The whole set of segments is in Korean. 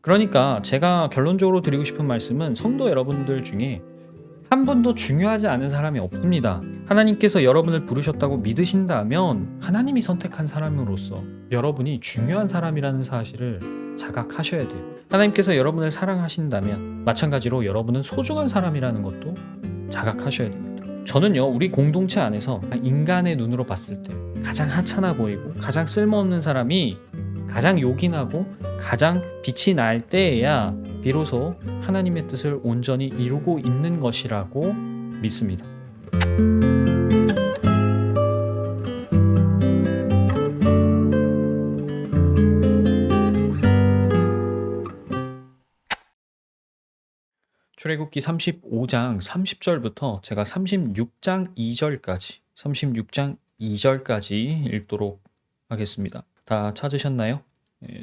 그러니까 제가 결론적으로 드리고 싶은 말씀은 성도 여러분들 중에 한 분도 중요하지 않은 사람이 없습니다. 하나님께서 여러분을 부르셨다고 믿으신다면 하나님이 선택한 사람으로서 여러분이 중요한 사람이라는 사실을 자각하셔야 돼요. 하나님께서 여러분을 사랑하신다면 마찬가지로 여러분은 소중한 사람이라는 것도 자각하셔야 됩니다. 저는요, 우리 공동체 안에서 인간의 눈으로 봤을 때 가장 하찮아 보이고 가장 쓸모없는 사람이 가장 요긴하고 가장 빛이 날 때에야 비로소 하나님의 뜻을 온전히 이루고 있는 것이라고 믿습니다. 출애굽기 35장 30절부터 제가 36장 2절까지 읽도록 하겠습니다. 다 찾으셨나요?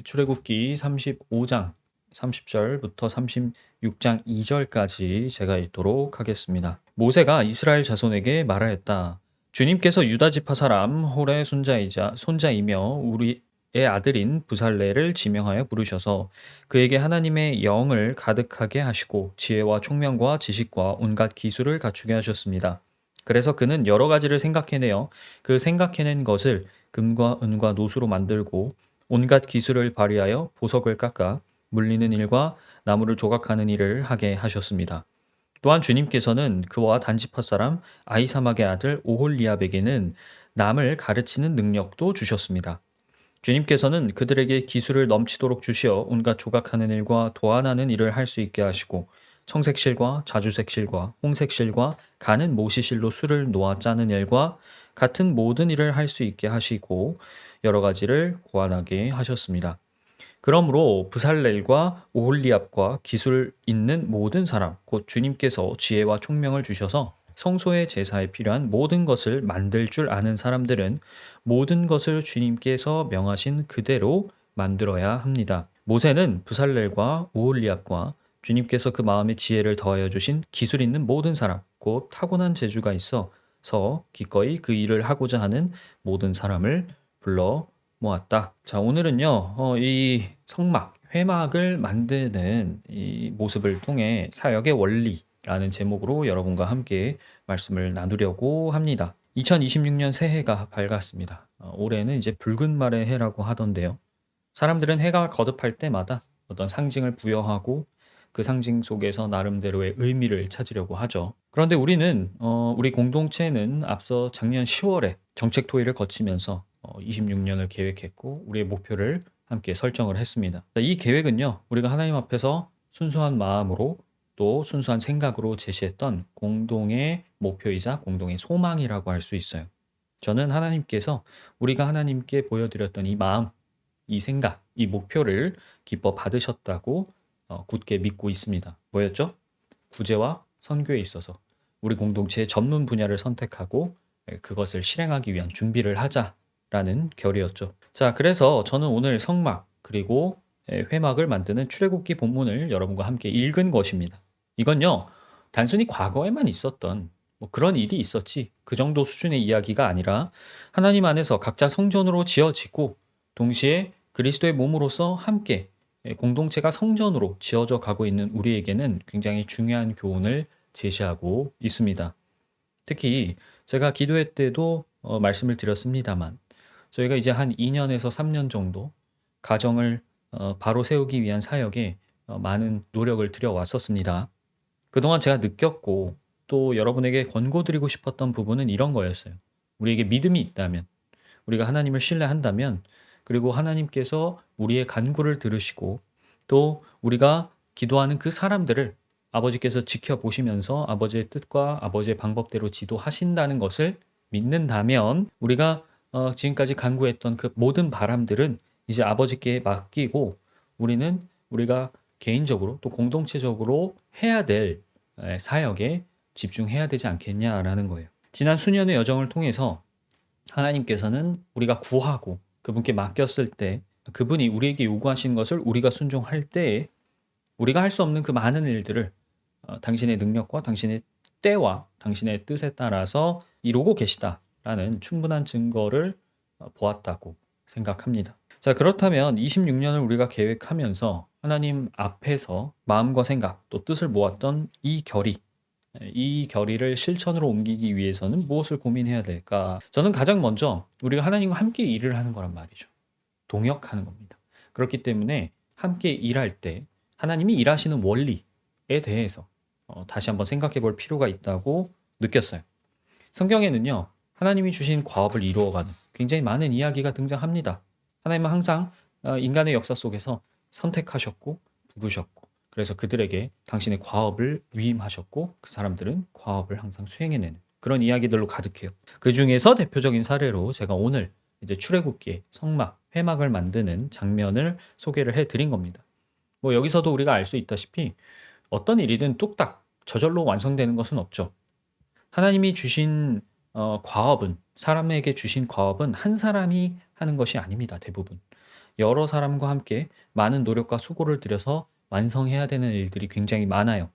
출애굽기 35장 30절부터 36장 2절까지 제가 읽도록 하겠습니다. 모세가 이스라엘 자손에게 말하였다. 주님께서 유다 지파 사람 홀의 손자이며 우리의 아들인 부살레를 지명하여 부르셔서 그에게 하나님의 영을 가득하게 하시고 지혜와 총명과 지식과 온갖 기술을 갖추게 하셨습니다. 그래서 그는 여러 가지를 생각해내어 그 생각해낸 것을 금과 은과 노수로 만들고 온갖 기술을 발휘하여 보석을 깎아 물리는 일과 나무를 조각하는 일을 하게 하셨습니다. 또한 주님께서는 그와 단지파 사람 아히사막의 아들 오홀리압에게는 남을 가르치는 능력도 주셨습니다. 주님께서는 그들에게 기술을 넘치도록 주시어 온갖 조각하는 일과 도안하는 일을 할 수 있게 하시고 청색실과 자주색실과 홍색실과 가는 모시실로 술을 놓아 짜는 일과 같은 모든 일을 할 수 있게 하시고 여러 가지를 고안하게 하셨습니다. 그러므로 부살렐과 오홀리압과 기술 있는 모든 사람 곧 주님께서 지혜와 총명을 주셔서 성소의 제사에 필요한 모든 것을 만들 줄 아는 사람들은 모든 것을 주님께서 명하신 그대로 만들어야 합니다. 모세는 부살렐과 오홀리압과 주님께서 그 마음에 지혜를 더하여 주신 기술 있는 모든 사람 곧 타고난 재주가 있어서 기꺼이 그 일을 하고자 하는 모든 사람을 불러 모았다. 자, 오늘은요, 이 성막, 회막을 만드는 이 모습을 통해 사역의 원리라는 제목으로 여러분과 함께 말씀을 나누려고 합니다. 2026년 새해가 밝았습니다. 올해는 이제 붉은 말의 해라고 하던데요. 사람들은 해가 거듭할 때마다 어떤 상징을 부여하고 그 상징 속에서 나름대로의 의미를 찾으려고 하죠. 그런데 우리 공동체는 앞서 작년 10월에 정책 토의를 거치면서 26년을 계획했고 우리의 목표를 함께 설정을 했습니다. 이 계획은요, 우리가 하나님 앞에서 순수한 마음으로 또 순수한 생각으로 제시했던 공동의 목표이자 공동의 소망이라고 할 수 있어요. 저는 하나님께서 우리가 하나님께 보여드렸던 이 마음, 이 생각, 이 목표를 기뻐 받으셨다고 굳게 믿고 있습니다. 뭐였죠? 구제와 선교에 있어서 우리 공동체의 전문 분야를 선택하고 그것을 실행하기 위한 준비를 하자라는 결의였죠. 자, 그래서 저는 오늘 성막 그리고 회막을 만드는 출애굽기 본문을 여러분과 함께 읽은 것입니다. 이건요, 단순히 과거에만 있었던 그런 일이 있었지 그 정도 수준의 이야기가 아니라 하나님 안에서 각자 성전으로 지어지고 동시에 그리스도의 몸으로서 함께 공동체가 성전으로 지어져 가고 있는 우리에게는 굉장히 중요한 교훈을 제시하고 있습니다. 특히 제가 기도회 때도 말씀을 드렸습니다만 저희가 이제 한 2년에서 3년 정도 가정을 바로 세우기 위한 사역에 많은 노력을 들여왔었습니다. 그동안 제가 느꼈고 또 여러분에게 권고드리고 싶었던 부분은 이런 거였어요. 우리에게 믿음이 있다면, 우리가 하나님을 신뢰한다면, 그리고 하나님께서 우리의 간구를 들으시고 또 우리가 기도하는 그 사람들을 아버지께서 지켜보시면서 아버지의 뜻과 아버지의 방법대로 지도하신다는 것을 믿는다면 우리가 지금까지 간구했던 그 모든 바람들은 이제 아버지께 맡기고 우리가 개인적으로 또 공동체적으로 해야 될 사역에 집중해야 되지 않겠냐라는 거예요. 지난 수년의 여정을 통해서 하나님께서는 우리가 구하고 그분께 맡겼을 때 그분이 우리에게 요구하시는 것을 우리가 순종할 때에 우리가 할 수 없는 그 많은 일들을 당신의 능력과 당신의 때와 당신의 뜻에 따라서 이루고 계시다라는 충분한 증거를 보았다고 생각합니다. 자, 그렇다면 26년을 우리가 계획하면서 하나님 앞에서 마음과 생각 또 뜻을 모았던 이 결의를 실천으로 옮기기 위해서는 무엇을 고민해야 될까? 저는 가장 먼저 우리가 하나님과 함께 일을 하는 거란 말이죠. 동역하는 겁니다. 그렇기 때문에 함께 일할 때 하나님이 일하시는 원리에 대해서 다시 한번 생각해 볼 필요가 있다고 느꼈어요. 성경에는요, 하나님이 주신 과업을 이루어가는 굉장히 많은 이야기가 등장합니다. 하나님은 항상 인간의 역사 속에서 선택하셨고 부르셨고 그래서 그들에게 당신의 과업을 위임하셨고 그 사람들은 과업을 항상 수행해내는 그런 이야기들로 가득해요. 그 중에서 대표적인 사례로 제가 오늘 이제 출애굽기의 성막, 회막을 만드는 장면을 소개를 해드린 겁니다. 뭐 여기서도 우리가 알 수 있다시피 어떤 일이든 뚝딱 저절로 완성되는 것은 없죠. 하나님이 주신 사람에게 주신 과업은 한 사람이 하는 것이 아닙니다. 대부분. 여러 사람과 함께 많은 노력과 수고를 들여서 완성해야 되는 일들이 굉장히 많아요.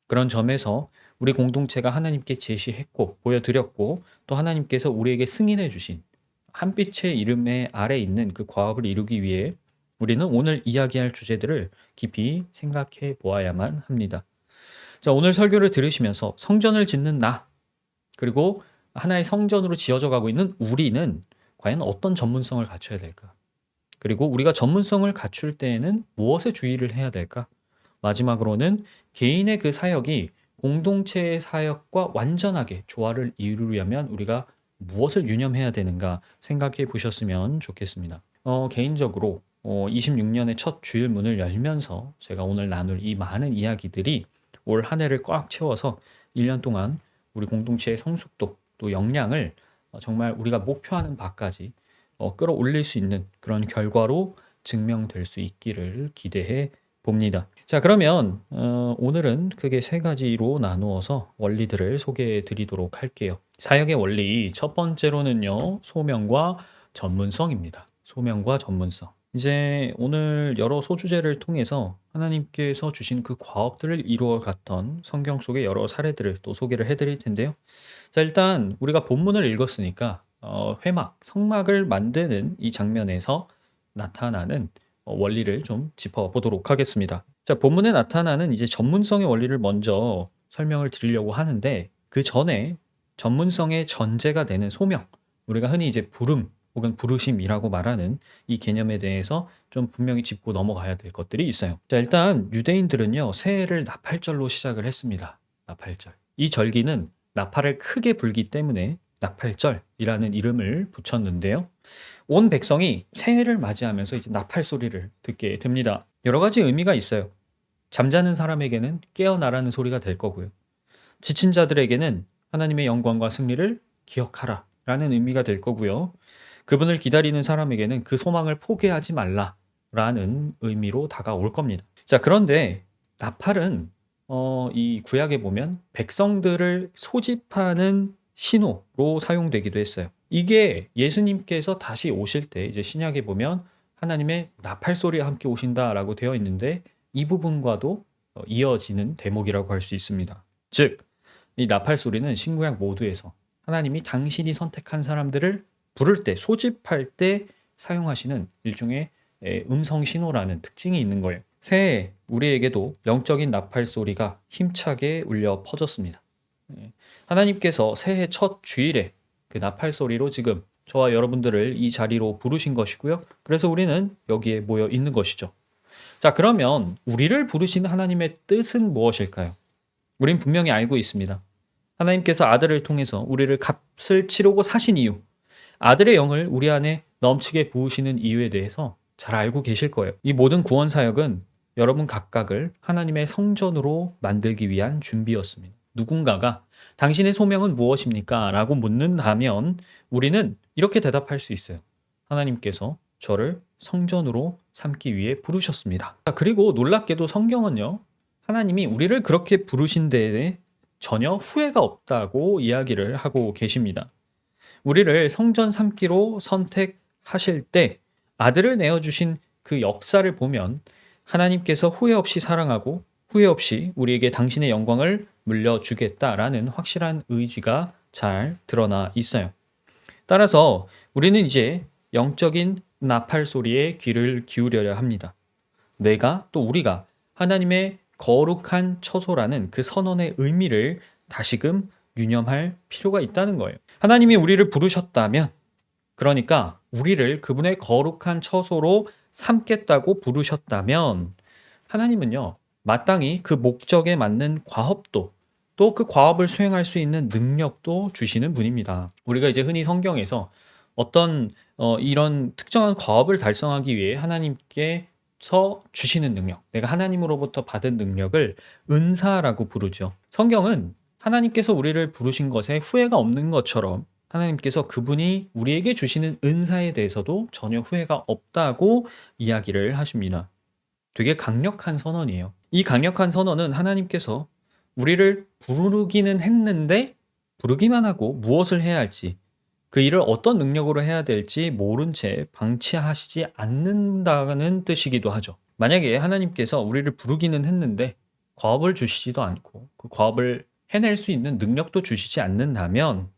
그런 점에서 우리 공동체가 하나님께 제시했고 보여드렸고 또 하나님께서 우리에게 승인해 주신 한 빛의 이름의 아래 있는 그 과업을 이루기 위해 우리는 오늘 이야기할 주제들을 깊이 생각해 보아야만 합니다. 자, 오늘 설교를 들으시면서 성전을 짓는 나 그리고 하나의 성전으로 지어져 가고 있는 우리는 과연 어떤 전문성을 갖춰야 될까? 그리고 우리가 전문성을 갖출 때에는 무엇에 주의를 해야 될까? 마지막으로는 개인의 그 사역이 공동체의 사역과 완전하게 조화를 이루려면 우리가 무엇을 유념해야 되는가 생각해 보셨으면 좋겠습니다. 개인적으로 26년의 첫 주일문을 열면서 제가 오늘 나눌 이 많은 이야기들이 올 한 해를 꽉 채워서 1년 동안 우리 공동체의 성숙도 또 역량을 정말 우리가 목표하는 바까지 끌어올릴 수 있는 그런 결과로 증명될 수 있기를 기대해 봅니다. 자, 그러면 오늘은 크게 세 가지로 나누어서 원리들을 소개해 드리도록 할게요. 사역의 원리 첫 번째로는요, 소명과 전문성입니다. 소명과 전문성. 이제 오늘 여러 소주제를 통해서 하나님께서 주신 그 과업들을 이루어 갔던 성경 속의 여러 사례들을 또 소개를 해드릴 텐데요. 자, 일단 우리가 본문을 읽었으니까 성막을 만드는 이 장면에서 나타나는 원리를 좀 짚어보도록 하겠습니다. 자, 본문에 나타나는 이제 전문성의 원리를 먼저 설명을 드리려고 하는데 그 전에 전문성의 전제가 되는 소명, 우리가 흔히 이제 부름 혹은 부르심이라고 말하는 이 개념에 대해서 좀 분명히 짚고 넘어가야 될 것들이 있어요. 자, 일단 유대인들은요, 새해를 나팔절로 시작을 했습니다. 나팔절. 이 절기는 나팔을 크게 불기 때문에 나팔절이라는 이름을 붙였는데요. 온 백성이 새해를 맞이하면서 이제 나팔 소리를 듣게 됩니다. 여러 가지 의미가 있어요. 잠자는 사람에게는 깨어나라는 소리가 될 거고요. 지친 자들에게는 하나님의 영광과 승리를 기억하라 라는 의미가 될 거고요. 그분을 기다리는 사람에게는 그 소망을 포기하지 말라라는 의미로 다가올 겁니다. 자, 그런데 나팔은 이 구약에 보면 백성들을 소집하는 신호로 사용되기도 했어요. 이게 예수님께서 다시 오실 때 이제 신약에 보면 하나님의 나팔 소리와 함께 오신다라고 되어 있는데 이 부분과도 이어지는 대목이라고 할 수 있습니다. 즉, 이 나팔 소리는 신구약 모두에서 하나님이 당신이 선택한 사람들을 부를 때, 소집할 때 사용하시는 일종의 음성 신호라는 특징이 있는 거예요. 새해 우리에게도 영적인 나팔 소리가 힘차게 울려 퍼졌습니다. 하나님께서 새해 첫 주일에 그 나팔 소리로 지금 저와 여러분들을 이 자리로 부르신 것이고요. 그래서 우리는 여기에 모여 있는 것이죠. 자, 그러면 우리를 부르신 하나님의 뜻은 무엇일까요? 우린 분명히 알고 있습니다. 하나님께서 아들을 통해서 우리를 값을 치르고 사신 이유, 아들의 영을 우리 안에 넘치게 부으시는 이유에 대해서 잘 알고 계실 거예요. 이 모든 구원 사역은 여러분 각각을 하나님의 성전으로 만들기 위한 준비였습니다. 누군가가 당신의 소명은 무엇입니까? 라고 묻는다면 우리는 이렇게 대답할 수 있어요. 하나님께서 저를 성전으로 삼기 위해 부르셨습니다. 그리고 놀랍게도 성경은요, 하나님이 우리를 그렇게 부르신 데에 전혀 후회가 없다고 이야기를 하고 계십니다. 우리를 성전 삼기로 선택하실 때 아들을 내어주신 그 역사를 보면 하나님께서 후회 없이 사랑하고 후회 없이 우리에게 당신의 영광을 물려주겠다라는 확실한 의지가 잘 드러나 있어요. 따라서 우리는 이제 영적인 나팔 소리에 귀를 기울여야 합니다. 내가 또 우리가 하나님의 거룩한 처소라는 그 선언의 의미를 다시금 유념할 필요가 있다는 거예요. 하나님이 우리를 부르셨다면, 그러니까 우리를 그분의 거룩한 처소로 삼겠다고 부르셨다면, 하나님은요, 마땅히 그 목적에 맞는 과업도, 또 그 과업을 수행할 수 있는 능력도 주시는 분입니다. 우리가 이제 흔히 성경에서 어떤 이런 특정한 과업을 달성하기 위해 하나님께서 주시는 능력, 내가 하나님으로부터 받은 능력을 은사라고 부르죠. 성경은 하나님께서 우리를 부르신 것에 후회가 없는 것처럼 하나님께서 그분이 우리에게 주시는 은사에 대해서도 전혀 후회가 없다고 이야기를 하십니다. 되게 강력한 선언이에요. 이 강력한 선언은 하나님께서 우리를 부르기는 했는데 부르기만 하고 무엇을 해야 할지, 그 일을 어떤 능력으로 해야 될지 모른 채 방치하시지 않는다는 뜻이기도 하죠. 만약에 하나님께서 우리를 부르기는 했는데 과업을 주시지도 않고 그 과업을 해낼 수 있는 능력도 주시지 않는다면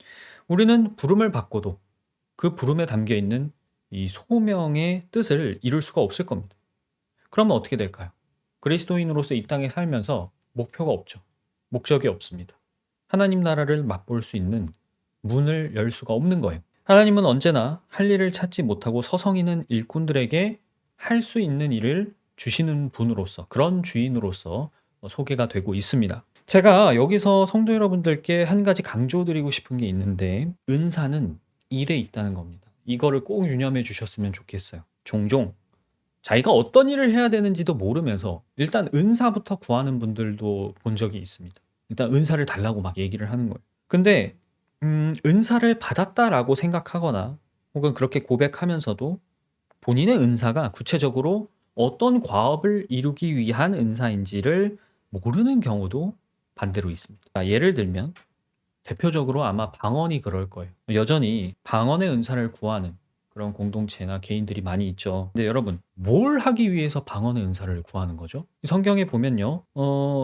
우리는 부름을 받고도 그 부름에 담겨 있는 이 소명의 뜻을 이룰 수가 없을 겁니다. 그러면 어떻게 될까요? 그리스도인으로서 이 땅에 살면서 목표가 없죠. 목적이 없습니다. 하나님 나라를 맛볼 수 있는 문을 열 수가 없는 거예요. 하나님은 언제나 할 일을 찾지 못하고 서성이는 일꾼들에게 할 수 있는 일을 주시는 분으로서, 그런 주인으로서 소개가 되고 있습니다. 제가 여기서 성도 여러분들께 한 가지 강조드리고 싶은 게 있는데, 은사는 일에 있다는 겁니다. 이거를 꼭 유념해 주셨으면 좋겠어요. 종종 자기가 어떤 일을 해야 되는지도 모르면서 일단 은사부터 구하는 분들도 본 적이 있습니다. 일단 은사를 달라고 막 얘기를 하는 거예요. 근데 은사를 받았다라고 생각하거나 혹은 그렇게 고백하면서도 본인의 은사가 구체적으로 어떤 과업을 이루기 위한 은사인지를 모르는 경우도 반대로 있습니다. 예를 들면 대표적으로 아마 방언이 그럴 거예요. 여전히 방언의 은사를 구하는 그런 공동체나 개인들이 많이 있죠. 근데 여러분, 뭘 하기 위해서 방언의 은사를 구하는 거죠? 성경에 보면요,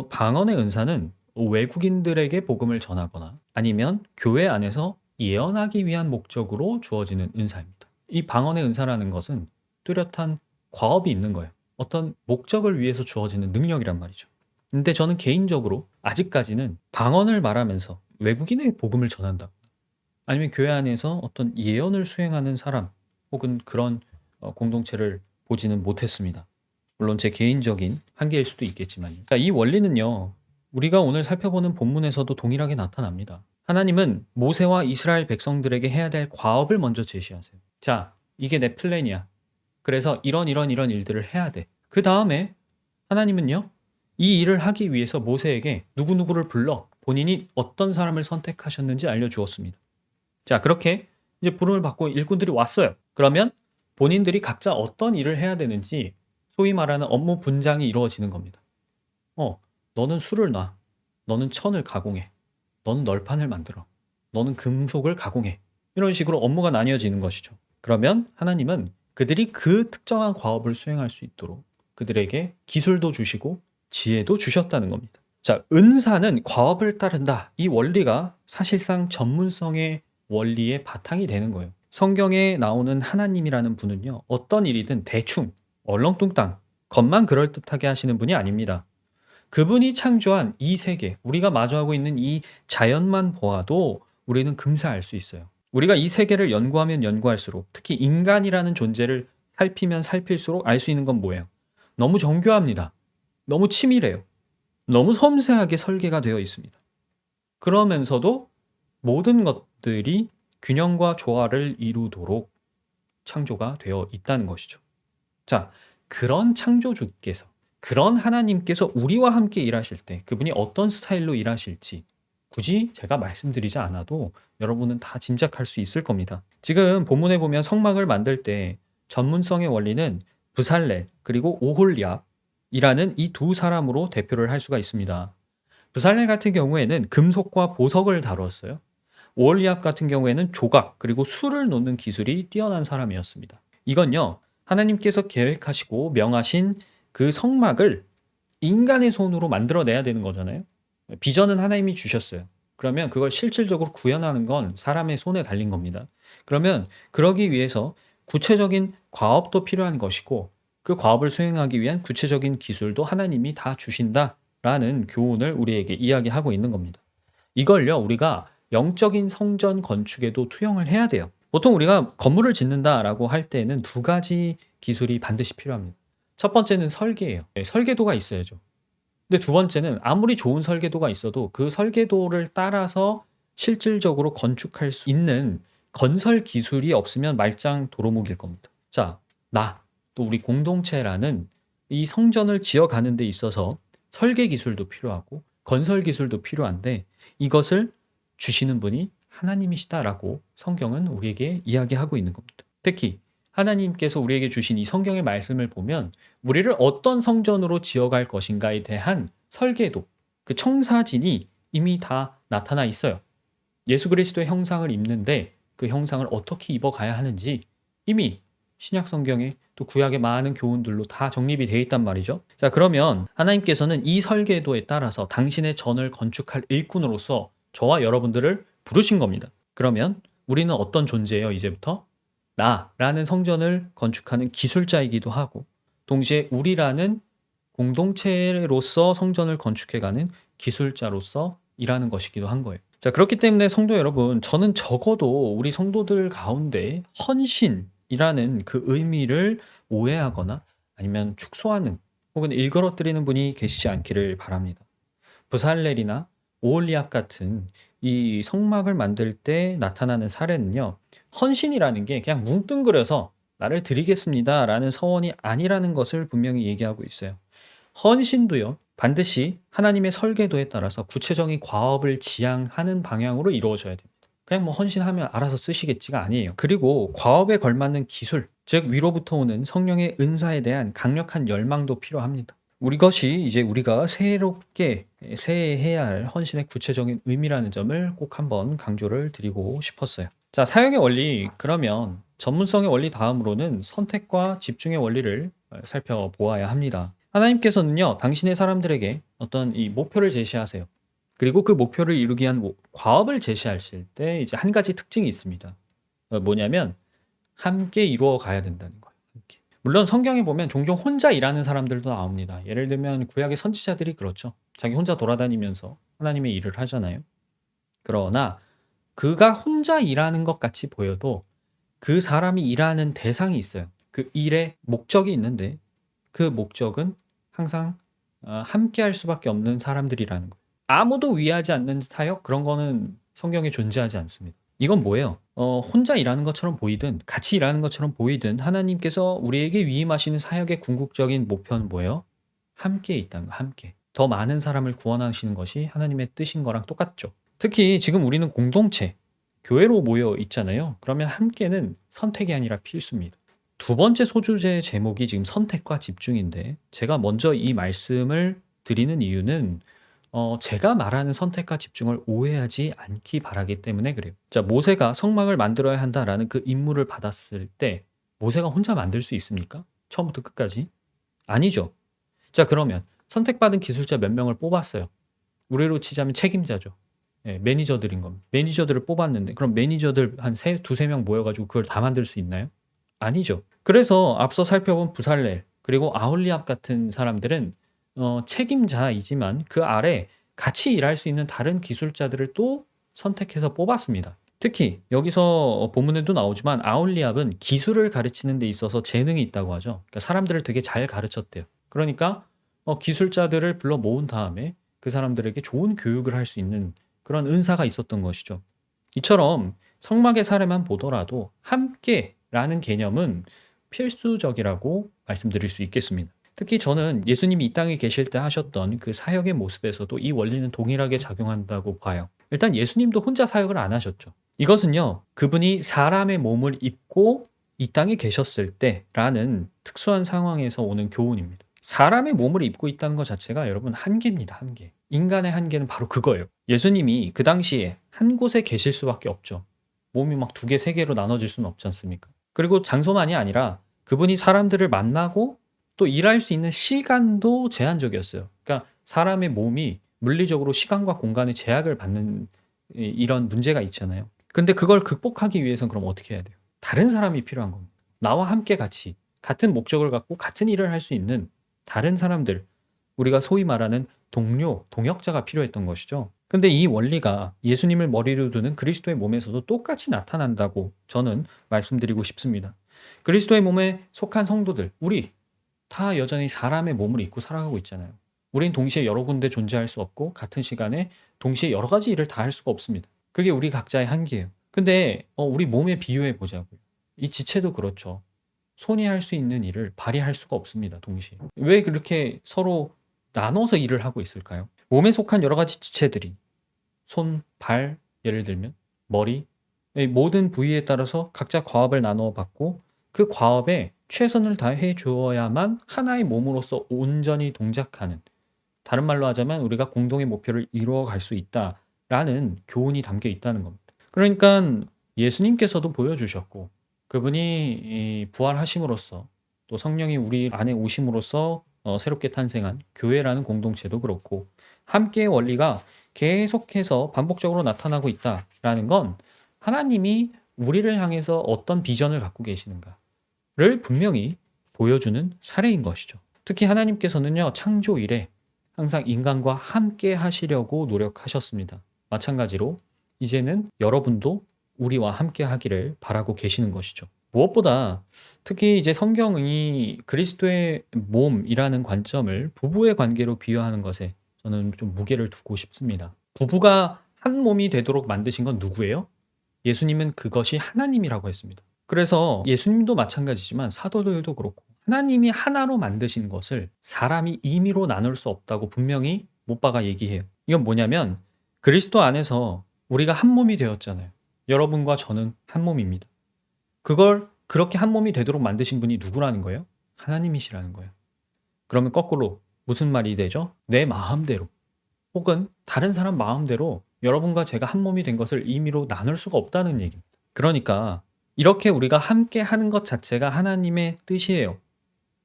방언의 은사는 외국인들에게 복음을 전하거나 아니면 교회 안에서 예언하기 위한 목적으로 주어지는 은사입니다. 이 방언의 은사라는 것은 뚜렷한 과업이 있는 거예요. 어떤 목적을 위해서 주어지는 능력이란 말이죠. 근데 저는 개인적으로 아직까지는 방언을 말하면서 외국인에게 복음을 전한다, 아니면 교회 안에서 어떤 예언을 수행하는 사람 혹은 그런 공동체를 보지는 못했습니다. 물론 제 개인적인 한계일 수도 있겠지만요. 이 원리는요, 우리가 오늘 살펴보는 본문에서도 동일하게 나타납니다. 하나님은 모세와 이스라엘 백성들에게 해야 될 과업을 먼저 제시하세요. 자, 이게 내 플랜이야. 그래서 이런 일들을 해야 돼. 그 다음에 하나님은요, 이 일을 하기 위해서 모세에게 누구누구를 불러 본인이 어떤 사람을 선택하셨는지 알려주었습니다. 자, 그렇게 이제 부름을 받고 일꾼들이 왔어요. 그러면 본인들이 각자 어떤 일을 해야 되는지 소위 말하는 업무 분장이 이루어지는 겁니다. 너는 술을 놔. 너는 천을 가공해. 너는 널판을 만들어. 너는 금속을 가공해. 이런 식으로 업무가 나뉘어지는 것이죠. 그러면 하나님은 그들이 그 특정한 과업을 수행할 수 있도록 그들에게 기술도 주시고 지혜도 주셨다는 겁니다. 자, 은사는 과업을 따른다. 이 원리가 사실상 전문성의 원리의 바탕이 되는 거예요. 성경에 나오는 하나님이라는 분은요, 어떤 일이든 대충, 얼렁뚱땅, 겉만 그럴듯하게 하시는 분이 아닙니다. 그분이 창조한 이 세계, 우리가 마주하고 있는 이 자연만 보아도 우리는 금세 알 수 있어요. 우리가 이 세계를 연구하면 연구할수록, 특히 인간이라는 존재를 살피면 살필수록 알 수 있는 건 뭐예요? 너무 정교합니다. 너무 치밀해요. 너무 섬세하게 설계가 되어 있습니다. 그러면서도 모든 것들이 균형과 조화를 이루도록 창조가 되어 있다는 것이죠. 자, 그런 창조주께서, 그런 하나님께서 우리와 함께 일하실 때 그분이 어떤 스타일로 일하실지 굳이 제가 말씀드리지 않아도 여러분은 다 짐작할 수 있을 겁니다. 지금 본문에 보면 성막을 만들 때 전문성의 원리는 브살렐 그리고 오홀리압이라는 이 두 사람으로 대표를 할 수가 있습니다. 브살렐 같은 경우에는 금속과 보석을 다루었어요. 오홀리압 같은 경우에는 조각 그리고 술을 놓는 기술이 뛰어난 사람이었습니다. 이건요, 하나님께서 계획하시고 명하신 그 성막을 인간의 손으로 만들어내야 되는 거잖아요. 비전은 하나님이 주셨어요. 그러면 그걸 실질적으로 구현하는 건 사람의 손에 달린 겁니다. 그러면 그러기 위해서 구체적인 과업도 필요한 것이고 그 과업을 수행하기 위한 구체적인 기술도 하나님이 다 주신다라는 교훈을 우리에게 이야기하고 있는 겁니다. 이걸요, 우리가 영적인 성전 건축에도 투영을 해야 돼요. 보통 우리가 건물을 짓는다라고 할 때는 두 가지 기술이 반드시 필요합니다. 첫 번째는 설계예요. 설계도가 있어야죠. 근데 두 번째는 아무리 좋은 설계도가 있어도 그 설계도를 따라서 실질적으로 건축할 수 있는 건설 기술이 없으면 말짱 도루묵일 겁니다. 자, 또 우리 공동체라는 이 성전을 지어가는 데 있어서 설계 기술도 필요하고 건설 기술도 필요한데 이것을 주시는 분이 하나님이시다라고 성경은 우리에게 이야기하고 있는 겁니다. 특히 하나님께서 우리에게 주신 이 성경의 말씀을 보면 우리를 어떤 성전으로 지어갈 것인가에 대한 설계도, 그 청사진이 이미 다 나타나 있어요. 예수 그리스도의 형상을 입는데 그 형상을 어떻게 입어가야 하는지 이미 신약 성경에 또 구약의 많은 교훈들로 다 정립이 되어 있단 말이죠. 자, 그러면 하나님께서는 이 설계도에 따라서 당신의 전을 건축할 일꾼으로서 저와 여러분들을 부르신 겁니다. 그러면 우리는 어떤 존재예요, 이제부터? 나라는 성전을 건축하는 기술자이기도 하고 동시에 우리라는 공동체로서 성전을 건축해가는 기술자로서 일하는 것이기도 한 거예요. 자, 그렇기 때문에 성도 여러분, 저는 적어도 우리 성도들 가운데 헌신이라는 그 의미를 오해하거나 아니면 축소하는 혹은 일그러뜨리는 분이 계시지 않기를 바랍니다. 부살렐이나 오홀리압 같은 이 성막을 만들 때 나타나는 사례는요, 헌신이라는 게 그냥 뭉뚱그려서 나를 드리겠습니다 라는 서원이 아니라는 것을 분명히 얘기하고 있어요. 헌신도요, 반드시 하나님의 설계도에 따라서 구체적인 과업을 지향하는 방향으로 이루어져야 됩니다. 그냥 뭐 헌신하면 알아서 쓰시겠지가 아니에요. 그리고 과업에 걸맞는 기술, 즉 위로부터 오는 성령의 은사에 대한 강력한 열망도 필요합니다. 이것이 이제 우리가 새롭게 새해야 할 헌신의 구체적인 의미라는 점을 꼭 한번 강조를 드리고 싶었어요. 자, 사역의 원리, 그러면 전문성의 원리 다음으로는 선택과 집중의 원리를 살펴보아야 합니다. 하나님께서는요, 당신의 사람들에게 어떤 이 목표를 제시하세요. 그리고 그 목표를 이루기 위한 과업을 제시하실 때 이제 한 가지 특징이 있습니다. 뭐냐면 함께 이루어 가야 된다는 거예요. 함께. 물론 성경에 보면 종종 혼자 일하는 사람들도 나옵니다. 예를 들면 구약의 선지자들이 그렇죠. 자기 혼자 돌아다니면서 하나님의 일을 하잖아요. 그러나 그가 혼자 일하는 것 같이 보여도 그 사람이 일하는 대상이 있어요. 그 일의 목적이 있는데 그 목적은 항상 함께 할 수밖에 없는 사람들이라는 거예요. 아무도 위하지 않는 사역, 그런 거는 성경에 존재하지 않습니다. 이건 뭐예요? 혼자 일하는 것처럼 보이든 같이 일하는 것처럼 보이든 하나님께서 우리에게 위임하시는 사역의 궁극적인 목표는 뭐예요? 함께 있다는 거, 함께. 더 많은 사람을 구원하시는 것이 하나님의 뜻인 거랑 똑같죠. 특히 지금 우리는 공동체, 교회로 모여 있잖아요. 그러면 함께는 선택이 아니라 필수입니다. 두 번째 소주제의 제목이 지금 선택과 집중인데 제가 먼저 이 말씀을 드리는 이유는 제가 말하는 선택과 집중을 오해하지 않기 바라기 때문에 그래요. 자, 모세가 성막을 만들어야 한다라는 그 임무를 받았을 때 모세가 혼자 만들 수 있습니까? 처음부터 끝까지? 아니죠. 자, 그러면 선택받은 기술자 몇 명을 뽑았어요. 우리로 치자면 책임자죠. 예, 매니저들인 겁니다. 매니저들을 뽑았는데 그럼 매니저들 한 두세 명 모여가지고 그걸 다 만들 수 있나요? 아니죠. 그래서 앞서 살펴본 부살렐 그리고 아홀리압 같은 사람들은 책임자이지만 그 아래 같이 일할 수 있는 다른 기술자들을 또 선택해서 뽑았습니다. 특히 여기서 본문에도 나오지만 아홀리압은 기술을 가르치는 데 있어서 재능이 있다고 하죠. 그러니까 사람들을 되게 잘 가르쳤대요. 그러니까 기술자들을 불러 모은 다음에 그 사람들에게 좋은 교육을 할 수 있는 그런 은사가 있었던 것이죠. 이처럼 성막의 사례만 보더라도 함께라는 개념은 필수적이라고 말씀드릴 수 있겠습니다. 특히 저는 예수님이 이 땅에 계실 때 하셨던 그 사역의 모습에서도 이 원리는 동일하게 작용한다고 봐요. 일단 예수님도 혼자 사역을 안 하셨죠. 이것은요, 그분이 사람의 몸을 입고 이 땅에 계셨을 때라는 특수한 상황에서 오는 교훈입니다. 사람의 몸을 입고 있다는 것 자체가 여러분 한계입니다, 한계. 인간의 한계는 바로 그거예요. 예수님이 그 당시에 한 곳에 계실 수밖에 없죠. 몸이 막 두 개, 세 개로 나눠질 수는 없지 않습니까? 그리고 장소만이 아니라 그분이 사람들을 만나고 또 일할 수 있는 시간도 제한적이었어요. 그러니까 사람의 몸이 물리적으로 시간과 공간의 제약을 받는 이런 문제가 있잖아요. 근데 그걸 극복하기 위해서는 그럼 어떻게 해야 돼요? 다른 사람이 필요한 겁니다. 나와 함께 같이 같은 목적을 갖고 같은 일을 할 수 있는 다른 사람들, 우리가 소위 말하는 동료, 동역자가 필요했던 것이죠. 근데 이 원리가 예수님을 머리로 두는 그리스도의 몸에서도 똑같이 나타난다고 저는 말씀드리고 싶습니다. 그리스도의 몸에 속한 성도들, 우리 다 여전히 사람의 몸을 입고 살아가고 있잖아요. 우린 동시에 여러 군데 존재할 수 없고 같은 시간에 동시에 여러 가지 일을 다 할 수가 없습니다. 그게 우리 각자의 한계예요. 근데 우리 몸에 비유해 보자고요. 이 지체도 그렇죠. 손이 할 수 있는 일을 발이 할 수가 없습니다. 동시에. 왜 그렇게 서로 나눠서 일을 하고 있을까요? 몸에 속한 여러 가지 지체들이 손, 발, 예를 들면 머리, 이 모든 부위에 따라서 각자 과업을 나누어 받고 그 과업에 최선을 다해 주어야만 하나의 몸으로서 온전히 동작하는, 다른 말로 하자면 우리가 공동의 목표를 이루어 갈 수 있다라는 교훈이 담겨 있다는 겁니다. 그러니까 예수님께서도 보여주셨고 그분이 이 부활하심으로써 또 성령이 우리 안에 오심으로써 새롭게 탄생한 교회라는 공동체도 그렇고 함께의 원리가 계속해서 반복적으로 나타나고 있다라는 건 하나님이 우리를 향해서 어떤 비전을 갖고 계시는가를 분명히 보여주는 사례인 것이죠. 특히 하나님께서는요, 창조 이래 항상 인간과 함께 하시려고 노력하셨습니다. 마찬가지로 이제는 여러분도 우리와 함께 하기를 바라고 계시는 것이죠. 무엇보다 특히 이제 성경이 그리스도의 몸이라는 관점을 부부의 관계로 비유하는 것에 저는 좀 무게를 두고 싶습니다. 부부가 한 몸이 되도록 만드신 건 누구예요? 예수님은 그것이 하나님이라고 했습니다. 그래서 예수님도 마찬가지지만 사도들도 그렇고 하나님이 하나로 만드신 것을 사람이 임의로 나눌 수 없다고 분명히 못 박아 얘기해요. 이건 뭐냐면 그리스도 안에서 우리가 한 몸이 되었잖아요. 여러분과 저는 한 몸입니다. 그걸 그렇게 한 몸이 되도록 만드신 분이 누구라는 거예요? 하나님이시라는 거예요. 그러면 거꾸로 무슨 말이 되죠? 내 마음대로 혹은 다른 사람 마음대로 여러분과 제가 한 몸이 된 것을 임의로 나눌 수가 없다는 얘기입니다. 그러니까 이렇게 우리가 함께 하는 것 자체가 하나님의 뜻이에요.